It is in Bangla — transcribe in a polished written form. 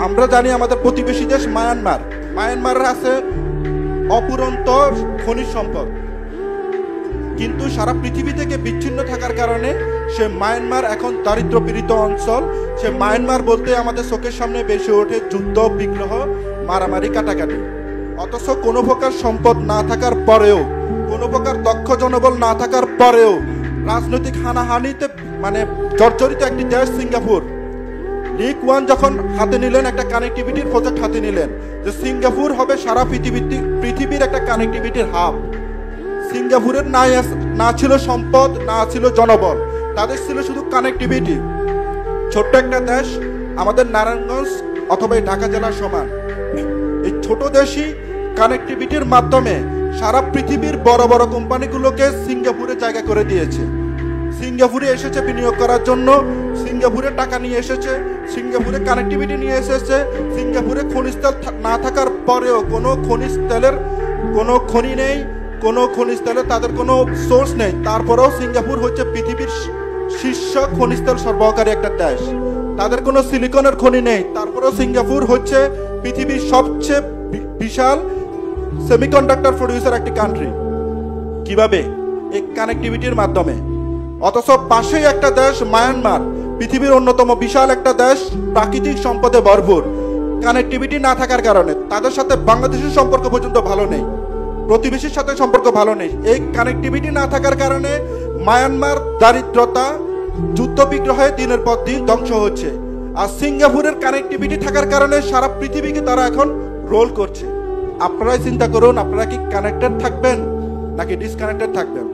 আমরা জানি আমাদের প্রতিবেশী দেশ মায়ানমারের আছে অপুরন্ত খনিজ সম্পদ, কিন্তু সারা পৃথিবী থেকে বিচ্ছিন্ন থাকার কারণে সে মায়ানমার এখন দারিদ্র্যপীড়িত অঞ্চল। সে মায়ানমার বলতে আমাদের চোখের সামনে বেশি ওঠে যুদ্ধ, বিগ্রহ, মারামারি, কাটাকাটি। অথচ কোনো প্রকার সম্পদ না থাকার পরেও, কোনো প্রকার দক্ষ জনবল না থাকার পরেও রাজনৈতিক হানাহানিতে জর্জরিত একটি দেশ সিঙ্গাপুর। লি কুয়ান যখন হাতে নিলেন, একটা কানেক্টিভিটির প্রজেক্ট হাতে নিলেন, যে সিঙ্গাপুর হবে সারা পৃথিবীর একটা কানেক্টিভিটির হাব। সিঙ্গাপুরের না ছিল সম্পদ, না ছিল জনবল, তাদের ছিল শুধু কানেক্টিভিটি। ছোট্ট একটা দেশ, আমাদের নারায়ণগঞ্জ অথবা ঢাকা জেলার সমান। এই ছোট দেশই কানেক্টিভিটির মাধ্যমে সারা পৃথিবীর বড় বড় কোম্পানিগুলোকে সিঙ্গাপুরে জায়গা করে দিয়েছে। সিঙ্গাপুরে এসেছে বিনিয়োগ করার জন্য, সিঙ্গাপুরে টাকা নিয়ে এসেছে, সিঙ্গাপুরে কানেক্টিভিটি নিয়ে এসেছে। সিঙ্গাপুরে খনিজ তেল না থাকার পরেও কোনো খনিজ তেলের কোনো খনি নেই, কোনো খনিজ তেলের তাদের কোনো সোর্স নেই, তারপরেও সিঙ্গাপুর হচ্ছে পৃথিবীর শীর্ষ খনিজ তেল সরবরাহকারী একটা দেশ। তাদের কোনো সিলিকনের খনি নেই, তারপরেও সিঙ্গাপুর হচ্ছে পৃথিবীর সবচেয়ে বিশাল সেমিকন্ডাক্টর প্রডিউসার একটি কান্ট্রি। কিভাবে? এই কানেক্টিভিটির মাধ্যমে। অথচ পাশেই একটা দেশ মায়ানমার, পৃথিবীর অন্যতম বিশাল একটা দেশ, প্রাকৃতিক সম্পদে ভরপুর। কানেক্টিভিটি না থাকার কারণে তাদের সাথে বাংলাদেশের সম্পর্ক পর্যন্ত ভালো নেই, প্রতিবেশীর সাথে সম্পর্ক ভালো নেই। এই কানেক্টিভিটি না থাকার কারণে মায়ানমার দারিদ্রতা, যুদ্ধ বিগ্রহে দিনের পর দিন ধ্বংস হচ্ছে। আর সিঙ্গাপুরের কানেক্টিভিটি থাকার কারণে সারা পৃথিবীকে তারা এখন রোল করছে। আপনারাই চিন্তা করুন, আপনারা কি কানেক্টেড থাকবেন নাকি ডিসকানেক্টেড থাকবেন?